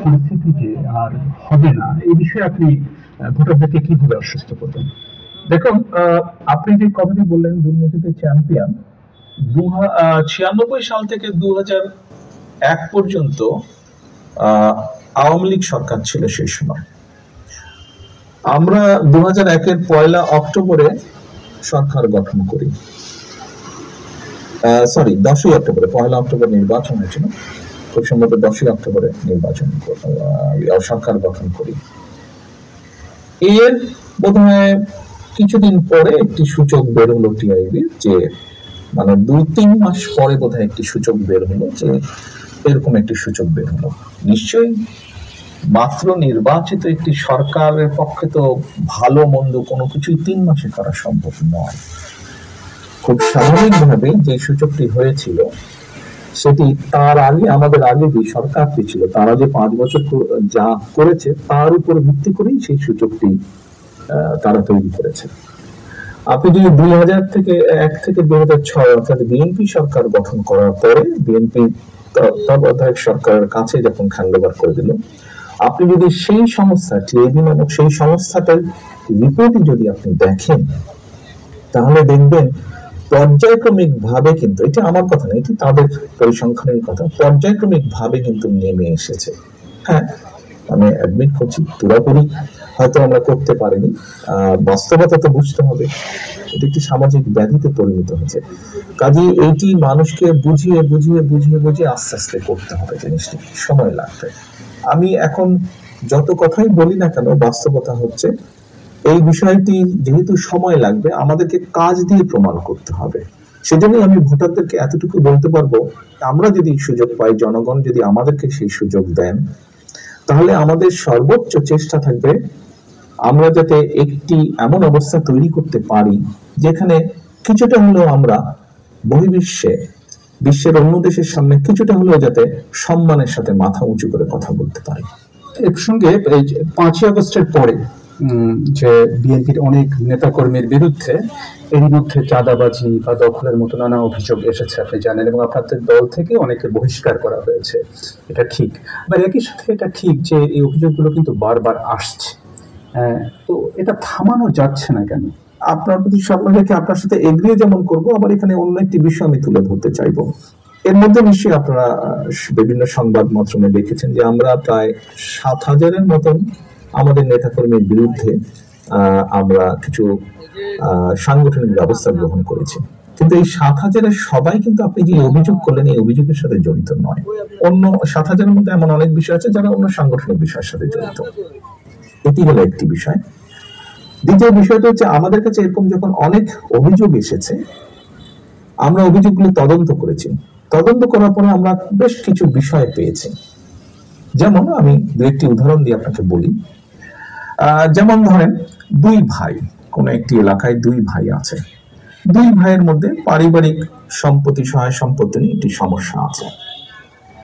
পরিস্থিতি যে আর হবে না, এই বিষয়ে আপনি ভোটারদেরকে কিভাবে আশ্বস্ত করবেন? দেখুন, আপনি যে কথাটি বললেন দুর্নীতিতে চ্যাম্পিয়ন, 96 সাল থেকে 2001 পর্যন্ত আওয়ামী লীগ সরকার ছিল সেই সময়। আমরা 2001-এর 1 অক্টোবরে সরকার গঠন করি, 10ই অক্টোবরে, 1 অক্টোবর নির্বাচন হয়েছিল, খুব সম্ভবত 10ই অক্টোবরে নির্বাচন সরকার গঠন করি। এর বোধহয় কিছুদিন পরে একটি সূচক বের হলো টিআইবির, যে মানে 2-3 মাস পরে বোধহয় একটি সূচক বের হলো, যে এরকম একটি সূচক বের হলো। নিশ্চয়ই মাত্র নির্বাচিত একটি সরকারের পক্ষে তো ভালো মন্দ কোনো কিছুই 3 মাসে করা সম্ভব নয়। খুব স্বাভাবিকভাবে যে সূচকটি হয়েছিল সেটি তার আগে, আমাদের আগে যে সরকারটি ছিল তারা যে 5 বছর যা করেছে তার উপর ভিত্তি করেই সেই সূচকটি তারা তৈরি করেছে। আপনি যদি 2001 থেকে 2006 অর্থাৎ বিএনপি সরকার গঠন করার পরে বিএনপি তত্ত্বাবধায়ক সরকারের কাছে যখন হ্যান্ডওভার করে দিল, আপনি যদি সেই সংস্থা টিআইবি নামক সেই সংস্থাটার রিপোর্টই যদি আপনি দেখেন, তাহলে দেখবেন পর্যায়ক্রমিক ভাবে, কিন্তু এটা আমার কথা না, এটি তাদের পরিসংখ্যানের কথা, পর্যায়ক্রমিক ভাবে কিন্তু নেমে এসেছে। হ্যাঁ, আমি অ্যাডমিট করছি পুরোপুরি হয়তো আমরা করতে পারিনি, বাস্তবতা তো বুঝতে হবে, এটি একটি সামাজিক ব্যাধিতে পরিণত হয়েছে। কাজে এইটি মানুষকে বুঝিয়ে বুঝিয়ে বুঝিয়ে বুঝিয়ে আস্তে আস্তে করতে হবে, জিনিসটি সময় লাগবে। আমি এখন যত কথাই বলি না কেন, বাস্তবতা হচ্ছে এই বিষয়টি যেহেতু সময় লাগবে, আমাদেরকে কাজ দিয়ে প্রমাণ করতে হবে। সেজন্যই আমি ভোটারদেরকে এতটুকু বলতে পারবো, আমরা যদি সুযোগ পাই, জনগণ যদি আমাদেরকে সেই সুযোগ দেন, তাহলে আমাদের সর্বোচ্চ চেষ্টা থাকবে আমরা যাতে একটি এমন অবস্থা তৈরি করতে পারি যেখানে কিছুটা হলেও আমরা বহির্বিশ্বে, বিশ্বের অন্য দেশের সামনে কিছুটা হলেও যাতে সম্মানের সাথে মাথা উঁচু করে কথা বলতে পারি। এর সঙ্গে 5ই আগস্টের পরে যে বিএনপির অনেক নেতাকর্মীর বিরুদ্ধে এরই মধ্যে চাঁদাবাজি বা দখলের মতো নানা অভিযোগ এসেছে, আপনি জানেন, এবং আপনাদের দল থেকে অনেকে বহিষ্কার করা হয়েছে, এটা ঠিক। আবার একই সাথে এটা ঠিক যে এই অভিযোগগুলো কিন্তু বারবার আসছে, তো এটা থামানো যাচ্ছে না কেন? আপনার প্রতি স্বপ্ন রেখে আপনার সাথে এগ্রিয়ে যেমন করবো, আবার এখানে অন্য একটি বিষয় আমি তুলে ধরতে চাইবো। এর মধ্যে নিশ্চয়ই আপনারা বিভিন্ন সংবাদ মাধ্যমে দেখেছেন যে আমরা প্রায় 7,000-এর মতন আমাদের নেতাকর্মীর বিরুদ্ধে আমরা কিছু সাংগঠনিক ব্যবস্থা গ্রহণ করেছি। কিন্তু এই 7,000-এর সবাই কিন্তু আপনি যে অভিযোগ করলেন এই অভিযোগের সাথে জড়িত নয়। অন্য 7,000-এর মধ্যে এমন অনেক বিষয় আছে যারা অন্য সাংগঠনিক বিষয়ের সাথে জড়িত। এটি হলো একটি বিষয়। দ্বিতীয় বিষয়টা হচ্ছে, আমাদের কাছে এরকম যখন অনেক অভিযোগ এসেছে, আমরা অভিযোগগুলো তদন্ত করেছি। তদন্ত করার পরে আমরা বেশ কিছু বিষয় পেয়েছি। যেমন আমি দু একটি উদাহরণ দিয়ে আপনাকে বলি। যেমন ধরেন, 2 ভাই, কোন একটি এলাকায় 2 ভাই আছে, 2 ভাইয়ের মধ্যে পারিবারিক সম্পত্তি, সহায় সম্পত্তি নিয়ে একটি সমস্যা আছে।